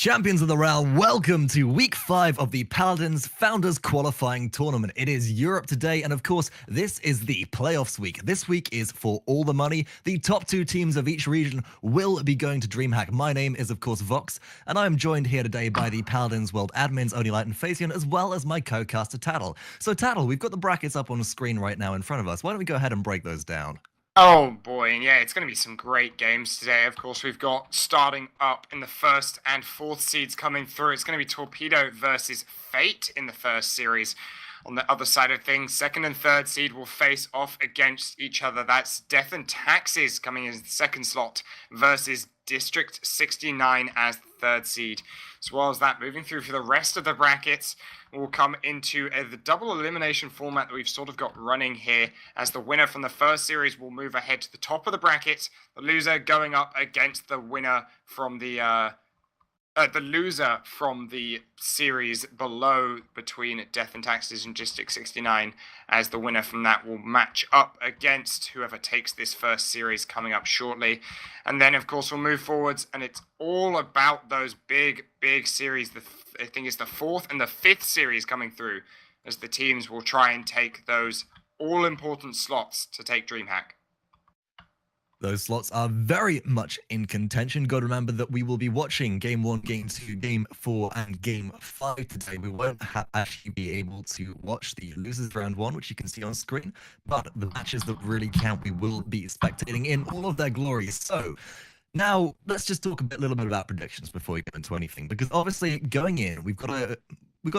Champions of the Realm, welcome to Week 5 of the Paladins Founders Qualifying Tournament. It is Europe today, and of course, this is the playoffs week. This week is for all the money. The top 2 teams of each region will be going to DreamHack. My name is, of course, Vox, and I am joined here today by the Paladins World admins, Onilight and Facian, as well as my co-caster, Tattle. So, Tattle, we've got the brackets up on the screen right now in front of us. Why don't we go ahead and break those down? Oh boy, and yeah, it's going to be some great games today. Of course, we've got starting up in the 1st and 4th seeds coming through. It's going to be Torpedo versus Fate in the first series. On the other side of things, 2nd and 3rd seed will face off against each other. That's Death and Taxes coming in the 2nd slot versus District 69 as the 3rd seed. As well as that, moving through for the rest of the brackets, we'll come into the double elimination format that we've sort of got running here, as the winner from the first series will move ahead to the top of the bracket, the loser going up against the winner from the series below between Death and Taxes and District 69, as the winner from that will match up against whoever takes this first series coming up shortly. And then, of course, we'll move forwards, and it's all about those big series. I think it's the 4th and the 5th series coming through, as the teams will try and take those all-important slots to take DreamHack. Those slots are very much in contention. Got to remember that we will be watching Game 1, Game 2, Game 4, and Game 5 today. We won't actually be able to watch the losers round 1, which you can see on screen, but the matches that really count, we will be spectating in all of their glory. So, now let's just talk a little bit about predictions before we go into anything, because obviously going in, we've got to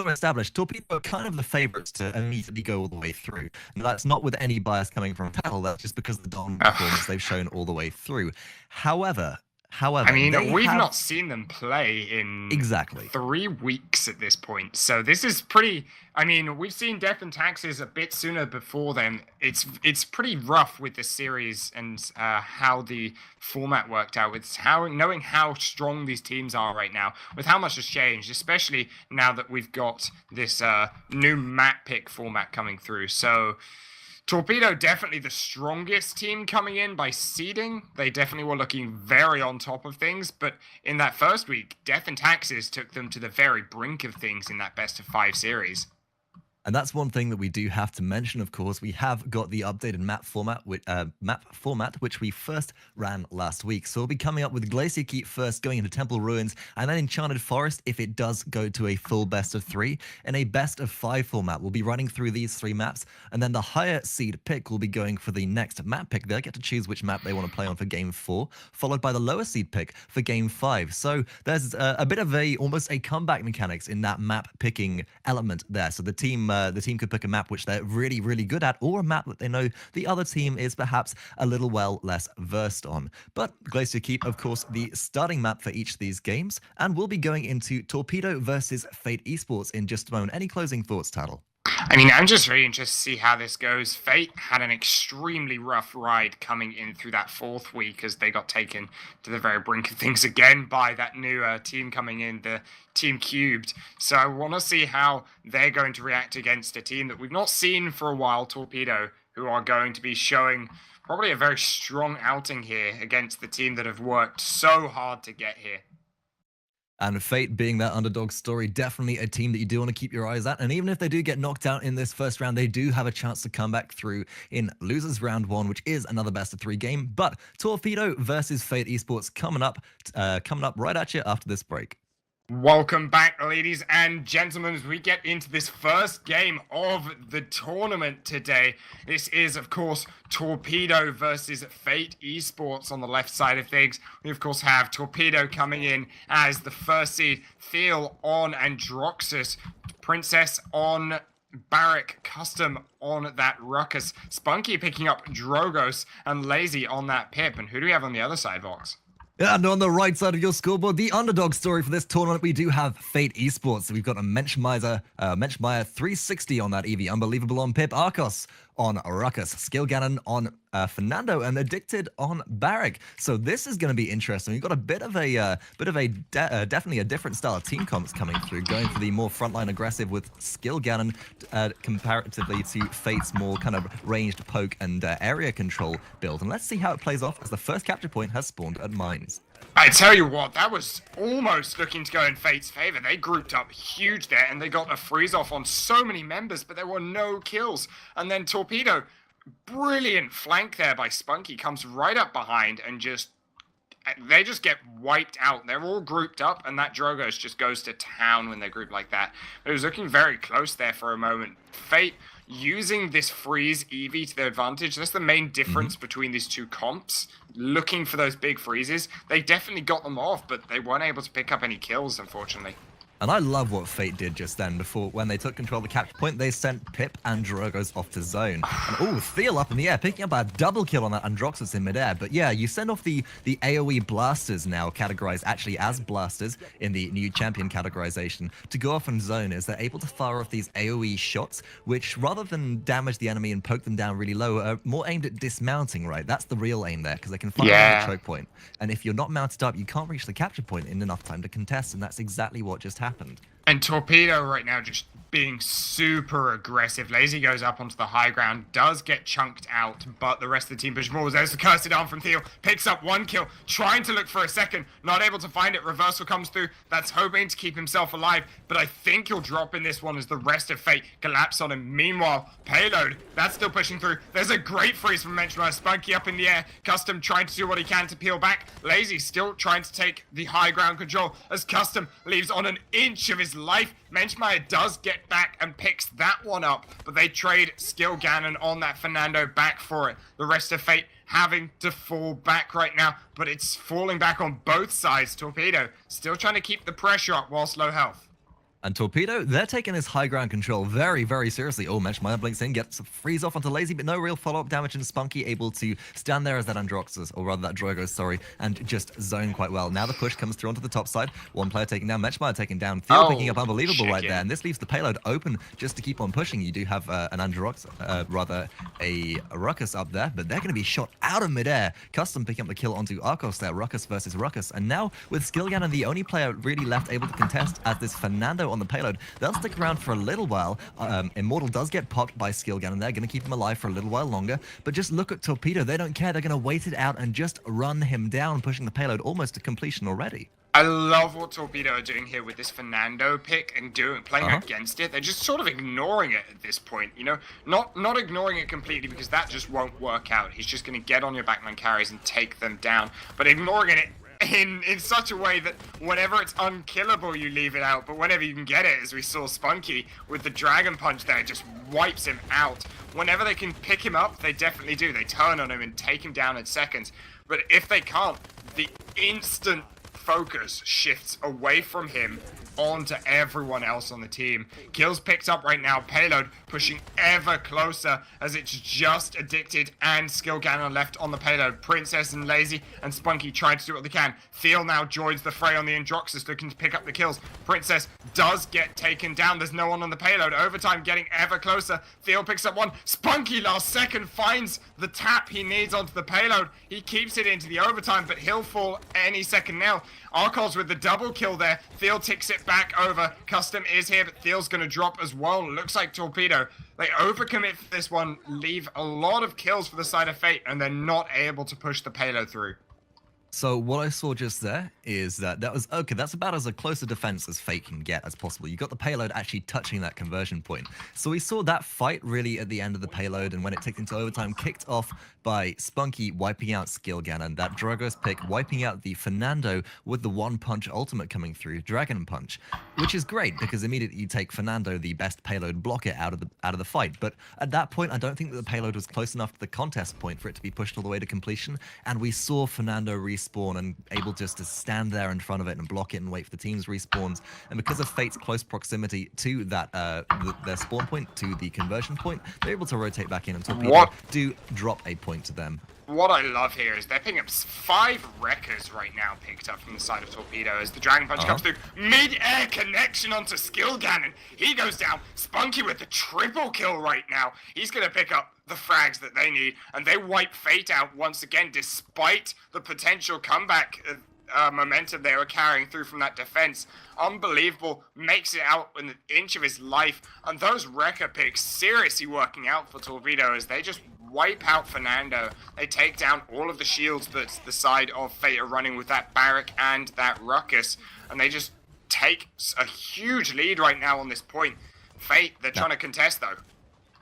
establish Torpedo are kind of the favourites to immediately go all the way through. Now, that's not with any bias coming from Tattle, that's just because of the dominant performance they've shown all the way through. However, I mean, we've not seen them play in exactly 3 weeks at this point. So this is pretty... I mean, we've seen Death and Taxes a bit sooner before then. It's pretty rough with the series and how the format worked out. It's knowing how strong these teams are right now, with how much has changed, especially now that we've got this new map pick format coming through. So... Torpedo definitely the strongest team coming in by seeding. They definitely were looking very on top of things, but in that first week, Death and Taxes took them to the very brink of things in that best of 5 series. And that's one thing that we do have to mention, of course. We have got the updated map format, which we first ran last week. So we'll be coming up with Glacier Keep first, going into Temple Ruins, and then Enchanted Forest if it does go to a full best of 3. In a best of 5 format, we'll be running through these 3 maps, and then the higher seed pick will be going for the next map pick. They'll get to choose which map they want to play on for Game 4, followed by the lower seed pick for Game 5. So there's a bit of almost a comeback mechanics in that map picking element there. So the team could pick a map which they're really, really good at, or a map that they know the other team is perhaps a little less versed on. But Glacier Keep, of course, the starting map for each of these games, and we'll be going into Torpedo versus Fate Esports in just a moment. Any closing thoughts, Tattle? I mean, I'm just really interested to see how this goes. Fate had an extremely rough ride coming in through that 4th week, as they got taken to the very brink of things again by that new team coming in, the Team Cubed. So I want to see how they're going to react against a team that we've not seen for a while, Torpedo, who are going to be showing probably a very strong outing here against the team that have worked so hard to get here. And Fate being that underdog story, definitely a team that you do want to keep your eyes at. And even if they do get knocked out in this first round, they do have a chance to come back through in losers round 1, which is another best of 3 game. But Torpedo versus Fate Esports coming up right at you after this break. Welcome back, ladies and gentlemen, as we get into this first game of the tournament today. This is, of course, Torpedo versus Fate Esports on the left side of things. We, of course, have Torpedo coming in as the first seed, Thiel on Androxus, Princess on Barrack, Custom on that Ruckus, Spunkki picking up Drogos, and Laizy on that Pip. And who do we have on the other side, Vox? And on the right side of your scoreboard, the underdog story for this tournament, we do have Fate Esports. So we've got a Menschmeier 360 on that EV, Unbelivable on Pip, Arcos on Ruckus, skillganon on Fernando, and Addicted on Barrack. So this is going to be interesting. We've got a definitely a different style of team comps coming through, going for the more frontline aggressive with skillganon comparatively to Fate's more kind of ranged poke and area control build. And let's see how it plays off as the first capture point has spawned at Mines. I tell you what, that was almost looking to go in Fate's favor. They grouped up huge there, and they got a freeze off on so many members, but there were no kills. And then Torpedo, brilliant flank there by spunkki, comes right up behind and they just get wiped out. They're all grouped up, and that Drogos just goes to town when they're grouped like that. It was looking very close there for a moment. Fate using this freeze Eevee to their advantage. That's the main difference between these two comps. Looking for those big freezes. They definitely got them off, but they weren't able to pick up any kills, unfortunately. And I love what Fate did just then. Before, when they took control of the capture point, they sent Pip and Drogos off to zone. And Thiel up in the air, picking up a double kill on that Androxus in midair. But yeah, you send off the AoE blasters now, categorized actually as blasters in the new champion categorization, to go off in zone, as they're able to fire off these AoE shots, which rather than damage the enemy and poke them down really low, are more aimed at dismounting, right? That's the real aim there, because they can fire on the choke point. And if you're not mounted up, you can't reach the capture point in enough time to contest, and that's exactly what just happened. And Torpedo right now just being super aggressive. Laizy goes up onto the high ground, does get chunked out, but the rest of the team push more. There's the cursed arm from Thiel, picks up one kill, trying to look for a second, not able to find it. Reversal comes through, that's hoping to keep himself alive, but I think he'll drop in this one as the rest of Fate collapse on him. Meanwhile, Payload, that's still pushing through. There's a great freeze from Menschmeyer. spunkki up in the air, Custom trying to do what he can to peel back. Laizy still trying to take the high ground control as Custom leaves on an inch of his life. Menschmeyer does get back and picks that one up, but they trade skillganon on that Fernando back for it. The rest of Fate having to fall back right now, but it's falling back on both sides. Torpedo still trying to keep the pressure up whilst low health. And Torpedo, they're taking this high ground control very, very seriously. Oh, Menschmeyer blinks in, gets a freeze off onto Laizy, but no real follow-up damage, and spunkki able to stand there as that Androxus, or rather that Drogos, sorry, and just zone quite well. Now the push comes through onto the top side. One player taken down, Menschmeyer taken down, Thiel picking up Unbelivable right there, and this leaves the payload open just to keep on pushing. You do have an Androx, rather a Ruckus up there, but they're going to be shot out of midair. Custom picking up the kill onto Arcos there, Ruckus versus Ruckus, and now with skillganon the only player really left able to contest as this Fernando on the payload. They'll stick around for a little while. Immortal does get popped by skillganon. They're going to keep him alive for a little while longer. But just look at Torpedo. They don't care. They're going to wait it out and just run him down, pushing the payload almost to completion already. I love what Torpedo are doing here with this Fernando pick and playing against it. They're just sort of ignoring it at this point, you know? Not ignoring it completely, because that just won't work out. He's just going to get on your backline carries and take them down. But ignoring it in such a way that whenever it's unkillable, you leave it out, but whenever you can get it, as we saw spunkki with the Dragon Punch there, just wipes him out. Whenever they can pick him up, they definitely do. They turn on him and take him down in seconds. But if they can't, the instant focus shifts away from him onto everyone else on the team. Kills picked up right now. Payload pushing ever closer as it's just addicted and skillganon left on the payload. Princess and Laizy and spunkki trying to do what they can. Thiel now joins the fray on the Androxus, looking to pick up the kills. Princess does get taken down. There's no one on the payload. Overtime getting ever closer. Thiel picks up one. spunkki last second finds the tap he needs onto the payload. He keeps it into the overtime, but he'll fall any second now. Arcos with the double kill there. Thiel ticks it back over. Custom is here, but Thiel's going to drop as well. Looks like Torpedo, they overcommit for this one, leave a lot of kills for the side of Fate, and they're not able to push the payload through. So what I saw just there is that was, okay, that's about as a close a defense as Fate can get as possible. You got the payload actually touching that conversion point. So we saw that fight really at the end of the payload, and when it ticked into overtime, kicked off by spunkki wiping out skillganon, that Drogos pick wiping out the Fernando with the one punch ultimate coming through, Dragon Punch, which is great because immediately you take Fernando, the best payload blocker, out of the fight. But at that point, I don't think that the payload was close enough to the contest point for it to be pushed all the way to completion, and we saw Fernando respawn and able just to stand there in front of it and block it and wait for the team's respawns. And because of Fate's close proximity to that their spawn point, to the conversion point, they're able to rotate back in, and Torpedo do drop a point to them. What I love here is they're picking up 5 wreckers right now, picked up from the side of Torpedo as the Dragon Punch comes through. Mid-air connection onto skillganon. He goes down. spunkki with the triple kill right now. He's going to pick up the frags that they need, and they wipe Fate out once again, despite the potential comeback momentum they were carrying through from that defense. Unbelivable makes it out in an inch of his life, and those wrecker picks seriously working out for Torpedo as they just wipe out Fernando. They take down all of the shields that the side of Fate are running with that Barrack and that Ruckus, and they just take a huge lead right now on this point. Fate, they're trying to contest though.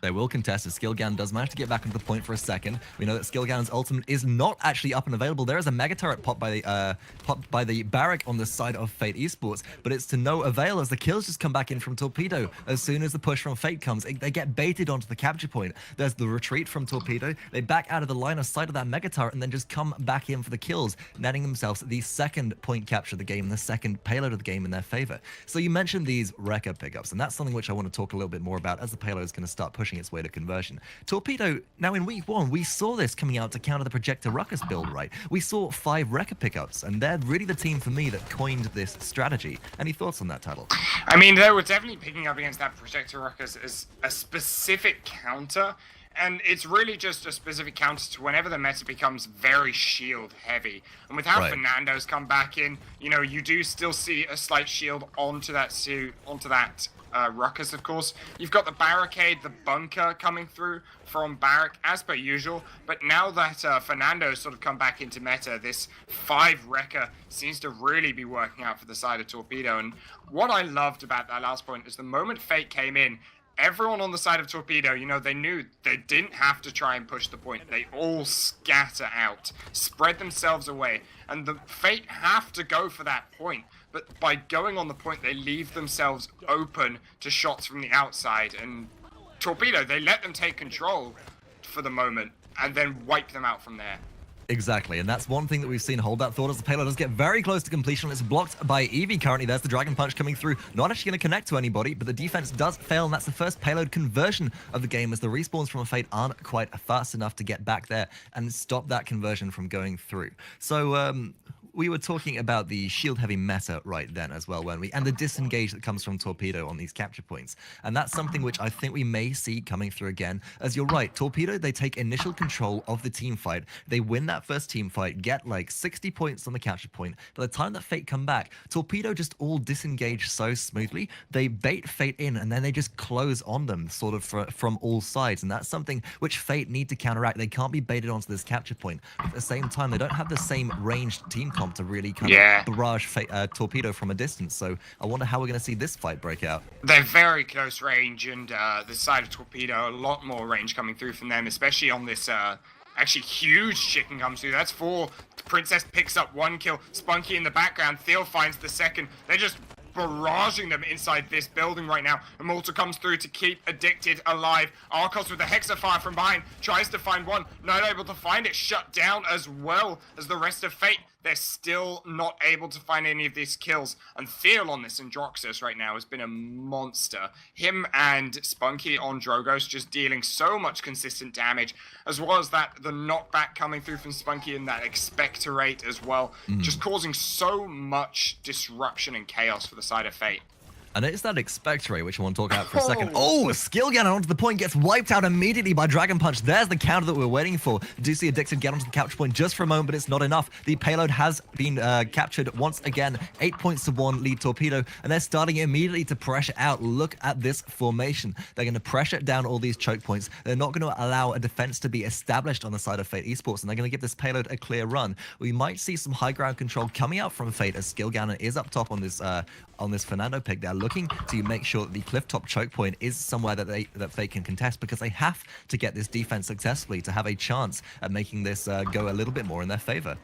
They will contest as skillganon does manage to get back into the point for a second. We know that skillganon's ultimate is not actually up and available. There is a mega turret popped by the Barrack on the side of Fate Esports, but it's to no avail as the kills just come back in from Torpedo. As soon as the push from Fate comes, they get baited onto the capture point. There's the retreat from Torpedo. They back out of the line of sight of that mega turret and then just come back in for the kills, netting themselves the second point capture of the game, the second payload of the game in their favor. So you mentioned these Rekka pickups, and that's something which I want to talk a little bit more about as the payload is going to start pushing its way to conversion. Torpedo, now in week 1, we saw this coming out to counter the Projector Ruckus build, right? We saw 5 Rekka pickups, and they're really the team for me that coined this strategy. Any thoughts on that, Tattle? I mean, they were definitely picking up against that Projector Ruckus as a specific counter, and it's really just a specific counter to whenever the meta becomes very shield heavy. And with how Fernando's come back in, you know, you do still see a slight shield onto that Ruckus, of course. You've got the barricade, the bunker coming through from Barrack, as per usual. But now that Fernando's sort of come back into meta, this 5 Rekka seems to really be working out for the side of Torpedo. And what I loved about that last point is the moment Fate came in, everyone on the side of Torpedo, you know, they knew they didn't have to try and push the point. They all scatter out, spread themselves away, and the Fate have to go for that point. But by going on the point, they leave themselves open to shots from the outside. And Torpedo, they let them take control for the moment and then wipe them out from there. Exactly, and that's one thing that we've seen hold that thought as the payload does get very close to completion. It's blocked by Eevee currently. There's the Dragon Punch coming through. Not actually going to connect to anybody, but the defense does fail, and that's the first payload conversion of the game as the respawns from a Fate aren't quite fast enough to get back there and stop that conversion from going through. So, we were talking about the shield-heavy meta right then as well, weren't we? And the disengage that comes from Torpedo on these capture points. And that's something which I think we may see coming through again. As you're right, Torpedo, they take initial control of the team fight. They win that first team fight, get like 60 points on the capture point. By the time that Fate come back, Torpedo just all disengage so smoothly. They bait Fate in, and then they just close on them sort of from all sides. And that's something which Fate need to counteract. They can't be baited onto this capture point. But at the same time, they don't have the same ranged team comp to really kind of barrage Torpedo from a distance. So I wonder how we're going to see this fight break out. They're very close range, and the side of Torpedo, a lot more range coming through from them, especially on this actually huge chicken comes through. That's 4. Princess picks up 1 kill. Spunkki in the background. Thiel finds the second. They're just barraging them inside this building right now. Immortal comes through to keep Addicted alive. Arcos with the Hexafire from behind tries to find one. Not able to find it. Shut down as well as the rest of Fate. They're still not able to find any of these kills. And Thiel on this Androxus right now has been a monster. Him and Spunkki on Drogos just dealing so much consistent damage, as well as that the knockback coming through from Spunkki and that expectorate as well, just causing so much disruption and chaos for the side of Fate. And it's that expectorate which I want to talk about for a second. Oh, skillganon onto the point, gets wiped out immediately by Dragon Punch. There's the counter that we're waiting for. Do see Addicted get onto the capture point just for a moment, but it's not enough. The payload has been captured once again. 8 points to 1 lead Torpedo, and they're starting immediately to pressure out. Look at this formation. They're going to pressure down all these choke points. They're not going to allow a defense to be established on the side of Fate Esports, and they're going to give this payload a clear run. We might see some high ground control coming out from Fate as skillganon is up top on this Fernando pick. They're looking to make sure that the cliff top choke point is somewhere that Fate can contest, because they have to get this defense successfully to have a chance at making this go a little bit more in their favor.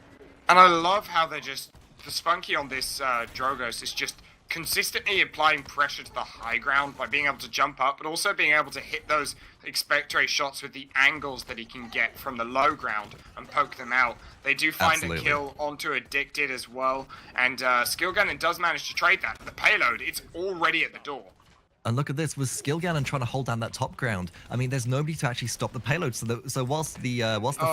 And I love how they're just, the Spunkki on this Drogos is just consistently applying pressure to the high ground by being able to jump up, but also being able to hit those expectorate shots with the angles that he can get from the low ground and poke them out. They do find a kill onto Addicted as well, and skillganon does manage to trade that. The payload, it's already at the door. And look at this, with skillganon trying to hold down that top ground. I mean, there's nobody to actually stop the payload. So whilst the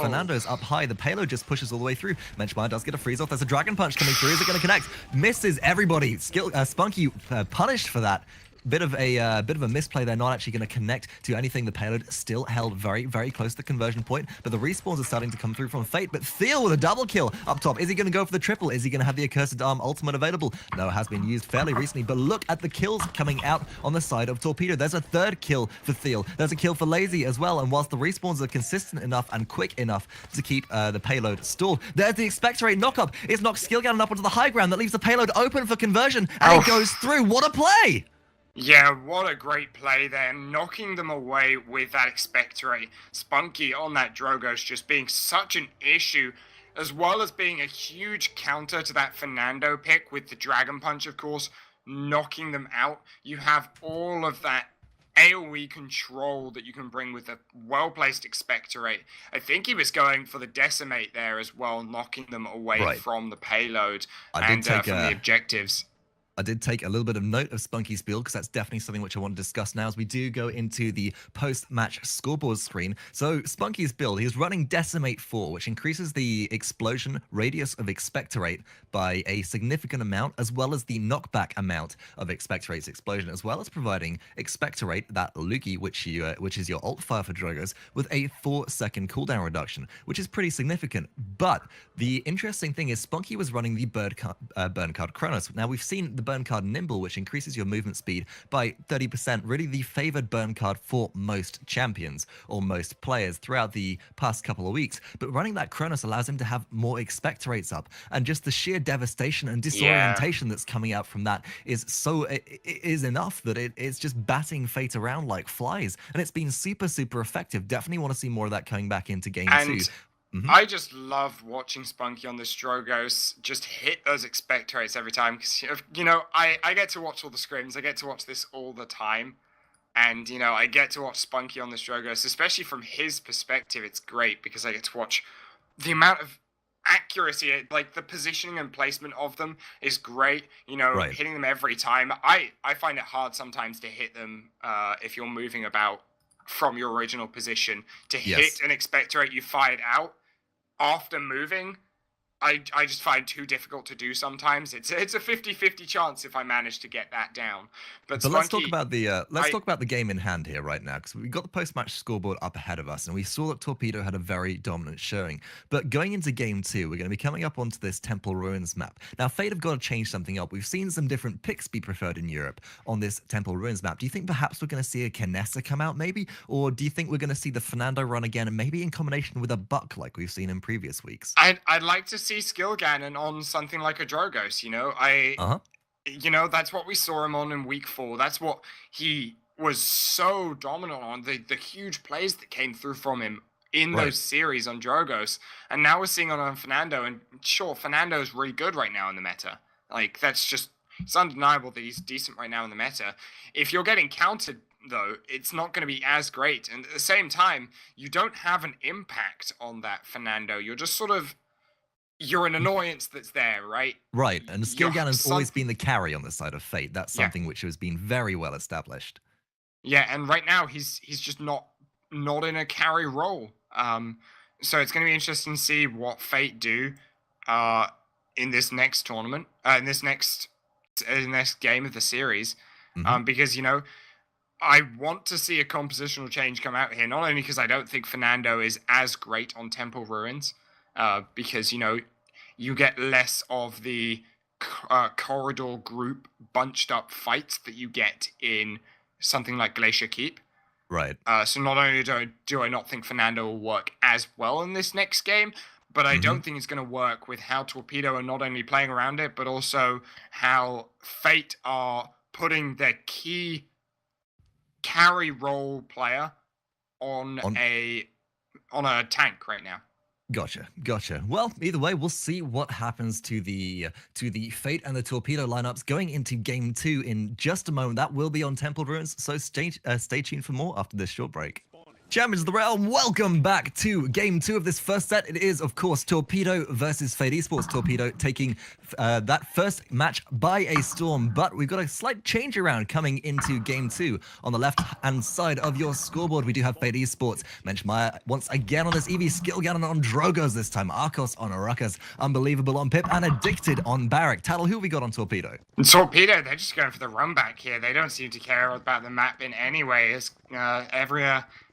Fernando's up high, the payload just pushes all the way through. Menschmeyer does get a freeze off. There's a Dragon Punch coming through. Is it going to connect? Misses everybody. Spunkki punished for that. Bit of a misplay there, not actually going to connect to anything. The payload still held very, very close to the conversion point, but the respawns are starting to come through from Fate. But Thiel with a double kill up top. Is he going to go for the triple? Is he going to have the Accursed Arm ultimate available? No, it has been used fairly recently, but look at the kills coming out on the side of Torpedo. There's a third kill for Thiel. There's a kill for Laizy as well, and whilst the respawns are consistent enough and quick enough to keep the payload stalled, there's the Expectorate knock-up. It's knocked skillganon up onto the high ground. That leaves the payload open for conversion, and it goes through. What a play! Yeah, what a great play there, knocking them away with that Expectorate. Spunkki on that Drogos just being such an issue, as well as being a huge counter to that Fernando pick with the Dragon Punch, of course, knocking them out. You have all of that AoE control that you can bring with a well-placed Expectorate. I think he was going for the Decimate there as well, knocking them away from the payload and from the objectives. I did take a little bit of note of Spunkki's build because that's definitely something which I want to discuss now as we do go into the post-match scoreboard screen. So Spunkki's build, he's running Decimate 4, which increases the explosion radius of Expectorate by a significant amount, as well as the knockback amount of Expectorate's explosion, as well as providing Expectorate, that Lukey, which is your ult fire for Drogos, with a 4-second cooldown reduction, which is pretty significant. But the interesting thing is Spunkki was running the burn card Chronos. Now we've seen the burn card Nimble, which increases your movement speed by 30%, really the favored burn card for most champions or most players throughout the past couple of weeks. But running that Chronos allows him to have more Expectorates up, and just the sheer devastation and disorientation that's coming out from that is enough that it's just batting Fate around like flies, and it's been super, super effective. Definitely want to see more of that coming back into game 2. I just love watching Spunkki on the Drogos just hit those Expectorates every time, because, you know, I get to watch all the scrims, I get to watch this all the time, and, you know, I get to watch Spunkki on the Drogos, especially from his perspective. It's great because I get to watch the amount of accuracy, like the positioning and placement of them is great, you know, hitting them every time. I find it hard sometimes to hit them if you're moving about from your original position. To hit an Expectorate you fired out after moving, I just find too difficult to do sometimes. It's a 50-50 chance if I manage to get that down. But let's talk about the game in hand here right now, because we've got the post-match scoreboard up ahead of us, and we saw that Torpedo had a very dominant showing. But going into game 2, we're going to be coming up onto this Temple Ruins map. Now, Fate have got to change something up. We've seen some different picks be preferred in Europe on this Temple Ruins map. Do you think perhaps we're going to see a Kinessa come out, maybe? Or do you think we're going to see the Fernando run again, and maybe in combination with a Buck like we've seen in previous weeks? I'd like to see skillganon on something like a Drogos, you know? You know, that's what we saw him on in week 4. That's what he was so dominant on, the huge plays that came through from him in those series on Drogos. And now we're seeing on Fernando, and sure, Fernando's really good right now in the meta. Like, it's undeniable that he's decent right now in the meta. If you're getting countered, though, it's not going to be as great. And at the same time, you don't have an impact on that Fernando. You're just sort of... You're an annoyance that's there, right? Right, and skillganon's always been the carry on the side of Fate. That's something which has been very well established. Yeah, and right now he's just not in a carry role. So it's going to be interesting to see what Fate do in this next tournament, in this next game of the series, because, you know, I want to see a compositional change come out here, not only because I don't think Fernando is as great on Temple Ruins, because, you know, you get less of the corridor group bunched up fights that you get in something like Glacier Keep. Right. So not only do I not think Fernando will work as well in this next game, but I don't think it's going to work with how Torpedo are not only playing around it, but also how Fate are putting their key carry role player on a tank right now. Gotcha. Well, either way, we'll see what happens to the Fate and the Torpedo lineups going into game 2 in just a moment. That will be on Temple Ruins, so stay tuned for more after this short break. Champions of the Realm, welcome back to Game 2 of this first set. It is, of course, Torpedo versus Fate Esports. Torpedo taking that first match by a storm, but we've got a slight change around coming into Game 2. On the left-hand side of your scoreboard, we do have Fate Esports. Menschmeyer once again on this EV, skillganon on Drogos this time, Arcos on Ruckus, Unbelivable on Pip, and Addicted on Barrack. Tattle, who have we got on Torpedo? Torpedo, they're just going for the run back here. They don't seem to care about the map in any way. As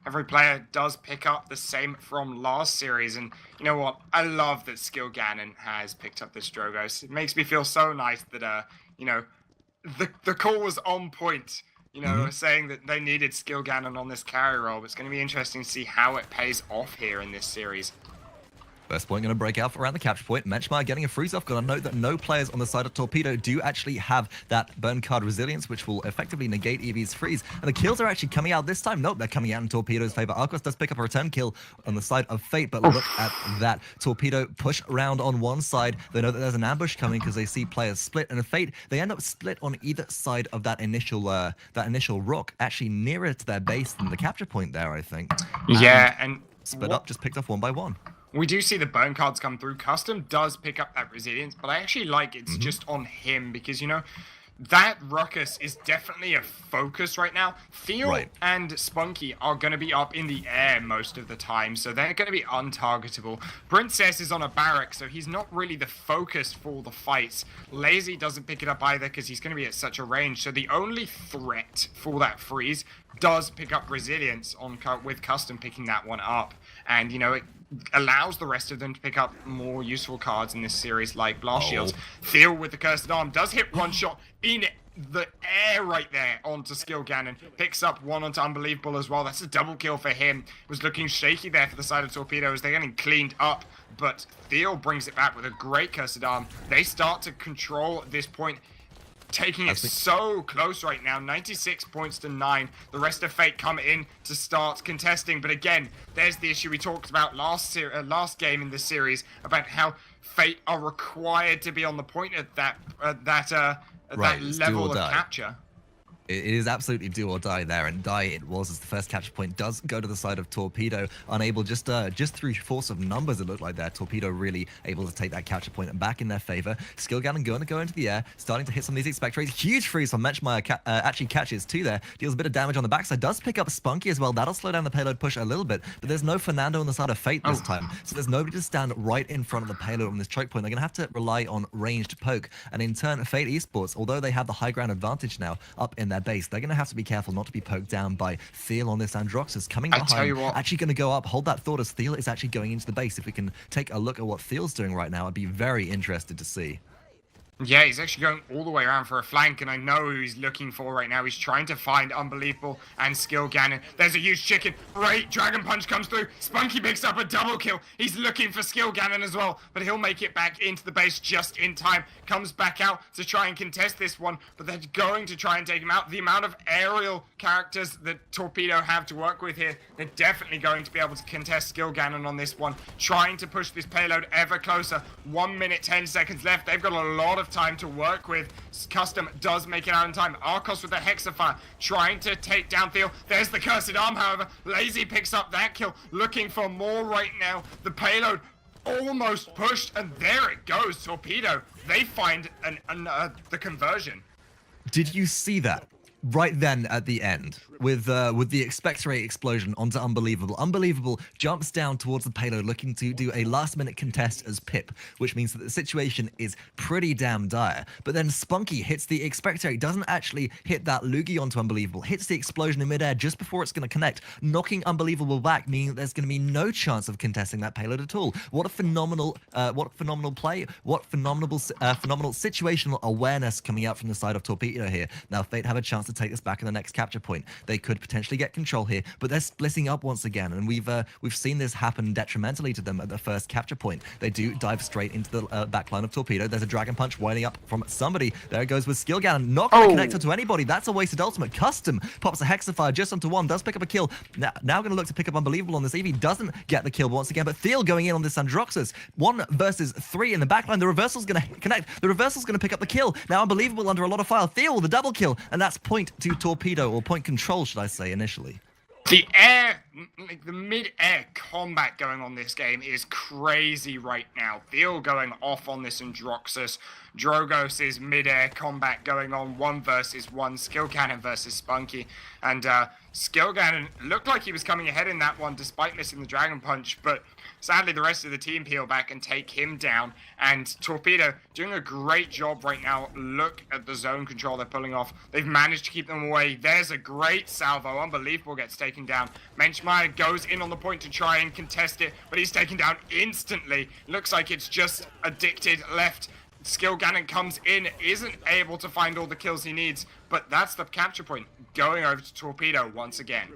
every player does pick up the same from last series, and you know what? I love that skillganon has picked up this Drogos. It makes me feel so nice that the call was on point. Saying that they needed skillganon on this carry role. But it's going to be interesting to see how it pays off here in this series. First point going to break out around the capture point. Menschmeyer getting a freeze off. Got to note that no players on the side of Torpedo do actually have that burn card resilience, which will effectively negate EV's freeze. And the kills are actually coming out this time. Nope, they're coming out in Torpedo's favor. Arcos does pick up a return kill on the side of Fate, but look at that. Torpedo push around on one side. They know that there's an ambush coming because they see players split. And Fate, they end up split on either side of that initial rock, actually nearer to their base than the capture point there, I think. Yeah, and split up, just picked off one by one. We do see the burn cards come through. Custom does pick up that resilience, but I actually like it's just on him because, that Ruckus is definitely a focus right now. Thiel and Spunkki are going to be up in the air most of the time, so they're going to be untargetable. Princess is on a barrack, so he's not really the focus for the fights. Laizy doesn't pick it up either because he's going to be at such a range, so the only threat for that freeze does pick up resilience with Custom picking that one up. And, it allows the rest of them to pick up more useful cards in this series, like Blast Shields. Thiel with the Cursed Arm does hit one shot in the air right there onto skillganon. Picks up one onto Unbelievable as well. That's a double kill for him. Was looking shaky there for the side of Torpedo as they're getting cleaned up. But Thiel brings it back with a great Cursed Arm. They start to control at this point, taking it so close right now, 96 points to 9. The rest of Fate come in to start contesting, but again, there's the issue we talked about last game in this series about how Fate are required to be on the point at that level of capture. It is absolutely do or die there, and die it was as the first capture point does go to the side of Torpedo, unable just through force of numbers it looked like there. Torpedo really able to take that capture point back in their favor. Skillganon going to go into the air, starting to hit some of these expectorates. Huge freeze from Menschmeyer actually catches two there, deals a bit of damage on the backside, does pick up Spunkki as well. That'll slow down the payload push a little bit, but there's no Fernando on the side of Fate this time, so there's nobody to stand right in front of the payload on this choke point. They're going to have to rely on ranged poke, and in turn, Fate Esports, although they have the high ground advantage now up in their base, they're going to have to be careful not to be poked down by Thiel on this Androxus. Coming behind, actually going to go up. Hold that thought as Thiel is actually going into the base. If we can take a look at what Thiel's doing right now, I'd be very interested to see. Yeah, he's actually going all the way around for a flank, and I know who he's looking for right now. He's trying to find Unbelievable and skillganon. There's a huge chicken. Great Dragon Punch comes through. Spunkki picks up a double kill. He's looking for skillganon as well, but he'll make it back into the base just in time. Comes back out to try and contest this one, but they're going to try and take him out. The amount of aerial characters that Torpedo have to work with here, they're definitely going to be able to contest skillganon on this one. Trying to push this payload ever closer. 1 minute, 10 seconds left. They've got a lot of time to work with. Custom does make it out in time. Arcos with the Hexafire trying to take down Thiel. There's the Cursed Arm, however. Laizy picks up that kill, looking for more right now. The payload almost pushed, and there it goes. Torpedo, they find the conversion. Did you see that? Right then at the end, with the expectorate explosion onto Unbelievable. Unbelievable jumps down towards the payload looking to do a last-minute contest as Pip, which means that the situation is pretty damn dire. But then Spunkki hits the expectorate, doesn't actually hit that loogie onto Unbelievable, hits the explosion in midair just before it's going to connect, knocking Unbelievable back, meaning that there's going to be no chance of contesting that payload at all. What a phenomenal play, what phenomenal situational awareness coming out from the side of Torpedo here. Now Fate have a chance to take this back in the next capture point. They could potentially get control here, but they're splitting up once again, and we've seen this happen detrimentally to them at the first capture point. They do dive straight into the backline of Torpedo. There's a Dragon Punch winding up from somebody. There it goes with skillganon. Not going to connect onto anybody. That's a wasted ultimate. Custom pops a Hexafire just onto one. Does pick up a kill. Now going to look to pick up Unbelievable on this. Eevee doesn't get the kill once again, but Thiel going in on this Androxus. 1 versus 3 in the backline. The reversal's going to connect. The reversal's going to pick up the kill. Now Unbelievable under a lot of fire. Thiel with the double kill, and that's point to Torpedo, or point control, should I say, initially. The air like the mid-air combat going on this game is crazy right now. Thiel going off on this Androxus. Drogos' mid-air combat going on 1v1, skillganon versus spunkki. And skillganon looked like he was coming ahead in that one despite missing the Dragon Punch, but sadly the rest of the team peel back and take him down. And Torpedo doing a great job right now. Look at the zone control they're pulling off. They've managed to keep them away. There's a great salvo. Unbelievable gets taken down. Menschmeyer goes in on the point to try and contest it, but he's taken down instantly. Looks like it's just addicted left. skillganon comes in, isn't able to find all the kills he needs, but that's the capture point. Going over to Torpedo once again.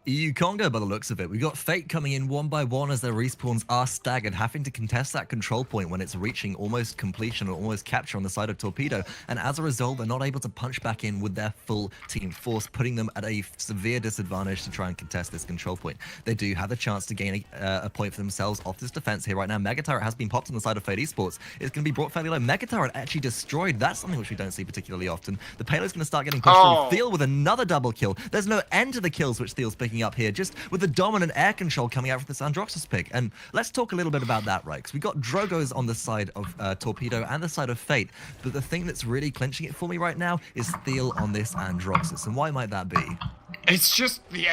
EU Congo by the looks of it. We've got Fate coming in one by one as their respawns are staggered, having to contest that control point when it's reaching almost completion or almost capture on the side of Torpedo. And as a result, they're not able to punch back in with their full team force, putting them at a severe disadvantage to try and contest this control point. They do have the chance to gain a point for themselves off this defense here right now. Mega Turret has been popped on the side of Fate Esports. It's going to be brought fairly low. Mega Turret actually destroyed. That's something which we don't see particularly often. The payload's going to start getting pushed through. Thiel with another double kill. There's no end to the kills which Thiel's picking up here, just with the dominant air control coming out from this Androxus pick. And let's talk a little bit about that, right? Because we've got Drogos on the side of Torpedo and the side of Fate, but the thing that's really clinching it for me right now is Thiel on this Androxus. And why might that be? It's just the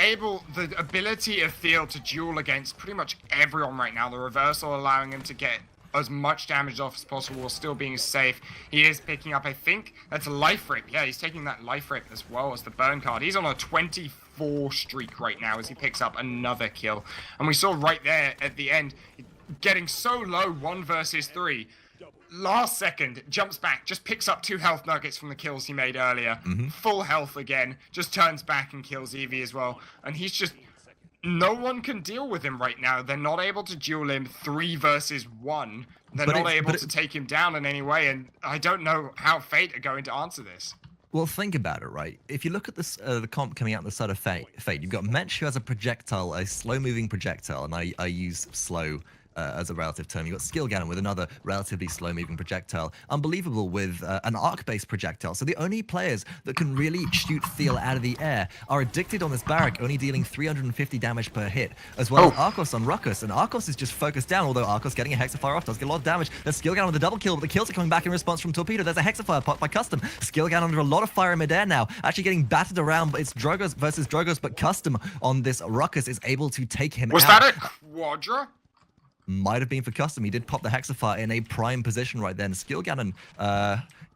ability of Thiel to duel against pretty much everyone right now. The reversal allowing him to get as much damage off as possible while still being safe. He is picking up, I think, that's a life rip. Yeah, he's taking that life rip as well as the burn card. He's on a 24 streak right now as he picks up another kill. And we saw right there at the end, getting so low, 1 versus 3. Last second, jumps back, just picks up 2 health nuggets from the kills he made earlier. Full health again, just turns back and kills Eevee as well. And he's just... no one can deal with him right now. They're not able to duel him 3 versus 1. They're not able to take him down in any way, and I don't know how Fate are going to answer this. Well, think about it, right? If you look at this, the comp coming out the side of Fate, you've got Mensch who has a projectile, a slow-moving projectile, and I use slow as a relative term. You've got skillganon with another relatively slow-moving projectile. Unbelivable with an arc-based projectile. So the only players that can really shoot Thiel out of the air are addicted on this barrack, only dealing 350 damage per hit, as well as Arcos on Ruckus. And Arcos is just focused down, although Arcos getting a Hexafire off does get a lot of damage. There's skillganon with a double kill, but the kills are coming back in response from Torpedo. There's a Hexafire popped by Custom. Skillganon under a lot of fire in midair now, actually getting battered around, but it's Drogos versus Drogos, but Custom on this Ruckus is able to take him out. Was that a Quadra? Might have been for Custom. He did pop the Hexafire in a prime position right then. Skillganon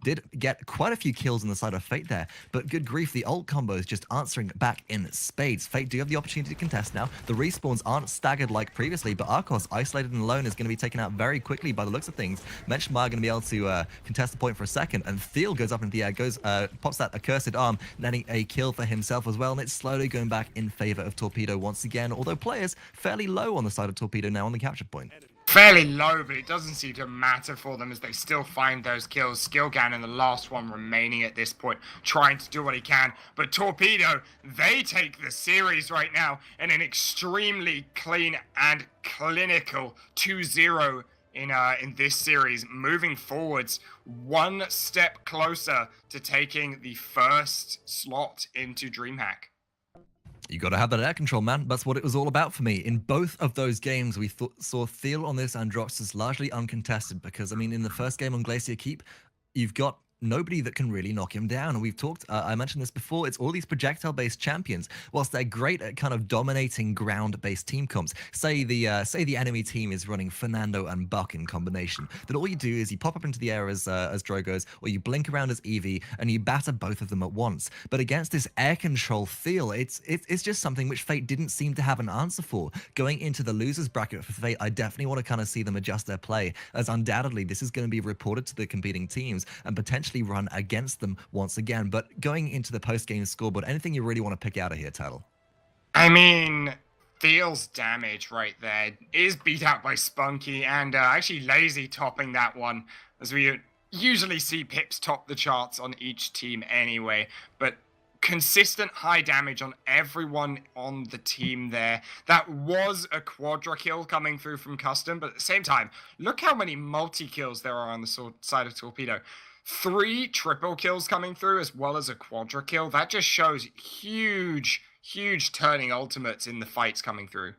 did get quite a few kills on the side of Fate there, but good grief, the ult combos just answering back in spades. Fate do have the opportunity to contest now. The respawns aren't staggered like previously, but Arcos, isolated and alone, is going to be taken out very quickly by the looks of things. Menschmeyer going to be able to contest the point for a second, and Thiel goes up into the air, pops that accursed arm, netting a kill for himself as well, and it's slowly going back in favor of Torpedo once again, although players fairly low on the side of Torpedo now on the capture point. Fairly low, but it doesn't seem to matter for them as they still find those kills. Skillganon, the last one remaining at this point, trying to do what he can. But Torpedo, they take the series right now in an extremely clean and clinical 2-0 in this series. Moving forwards, one step closer to taking the first slot into DreamHack. You got to have that air control, man. That's what it was all about for me. In both of those games, we saw Thiel on this Androxus largely uncontested because, I mean, in the first game on Glacier Keep, you've got nobody that can really knock him down. And we've talked, I mentioned this before, it's all these projectile-based champions. Whilst they're great at kind of dominating ground-based team comps, say the enemy team is running Fernando and Buck in combination, then all you do is you pop up into the air as Drogos, or you blink around as Eevee, and you batter both of them at once. But against this air control Thiel, it's just something which Fate didn't seem to have an answer for. Going into the losers bracket for Fate, I definitely want to kind of see them adjust their play, as undoubtedly this is going to be reported to the competing teams and potentially run against them once again. But going into the post-game scoreboard, anything you really want to pick out of here, Tattle? I mean, Thiel's damage right there is beat out by spunkki, and actually Laizy topping that one, as we usually see pips top the charts on each team anyway. But consistent high damage on everyone on the team there. That was a quadra kill coming through from Custom, but at the same time, look how many multi-kills there are on the side of Torpedo. 3 triple kills coming through as well as a quadra kill. That just shows huge huge turning ultimates in the fights coming through.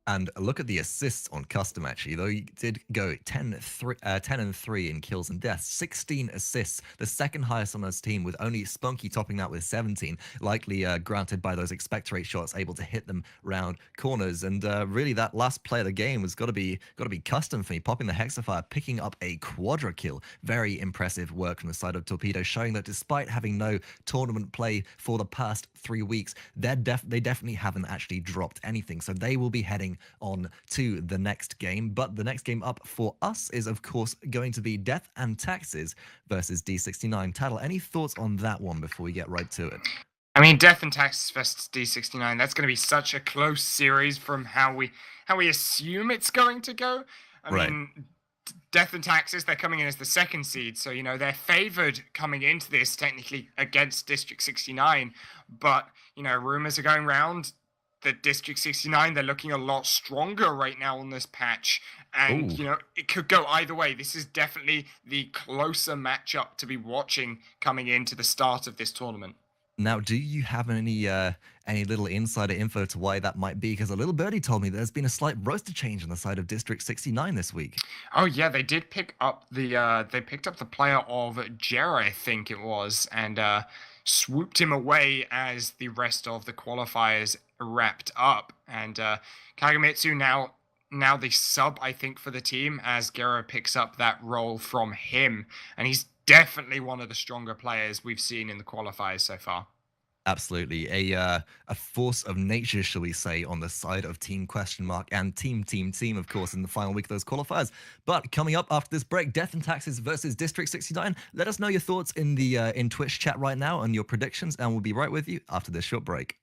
And look at the assists on custom, actually. Though he did go 10 and 3 in kills and deaths, 16 assists, the second highest on his team, with only spunkki topping that with 17, likely granted by those expectorate shots, able to hit them round corners. And really, that last play of the game was got to be custom for me, popping the Hexafire, picking up a quadra kill. Very impressive work from the side of Torpedo, showing that despite having no tournament play for the past 3 weeks, they definitely haven't actually dropped anything. So they will be heading on to the next game. But the next game up for us is, of course, going to be Death and Taxes versus D69. Tattle, any thoughts on that one before we get right to it? I mean, Death and Taxes versus D69, that's going to be such a close series from how we assume it's going to go. I mean, Death and Taxes, they're coming in as the second seed, so, you know, they're favored coming into this technically against District 69. But, you know, rumors are going around that District 69, they're looking a lot stronger right now on this patch. And, Ooh. you know, it could go either way. This is definitely the closer matchup to be watching coming into the start of this tournament. Now, do you have any little insider info to why that might be? Because a little birdie told me there's been a slight roster change on the side of District 69 this week. Oh yeah, they did pick up the player of Jera, I think it was, and swooped him away as the rest of the qualifiers wrapped up. And Kagamitsu now the sub, I think, for the team, as Gera picks up that role from him, and he's definitely one of the stronger players we've seen in the qualifiers so far. Absolutely. A force of nature, shall we say, on the side of Team Question Mark and Team, of course, in the final week of those qualifiers. But coming up after this break, Death and Taxes versus District 69. Let us know your thoughts in the in Twitch chat right now and your predictions, and we'll be right with you after this short break.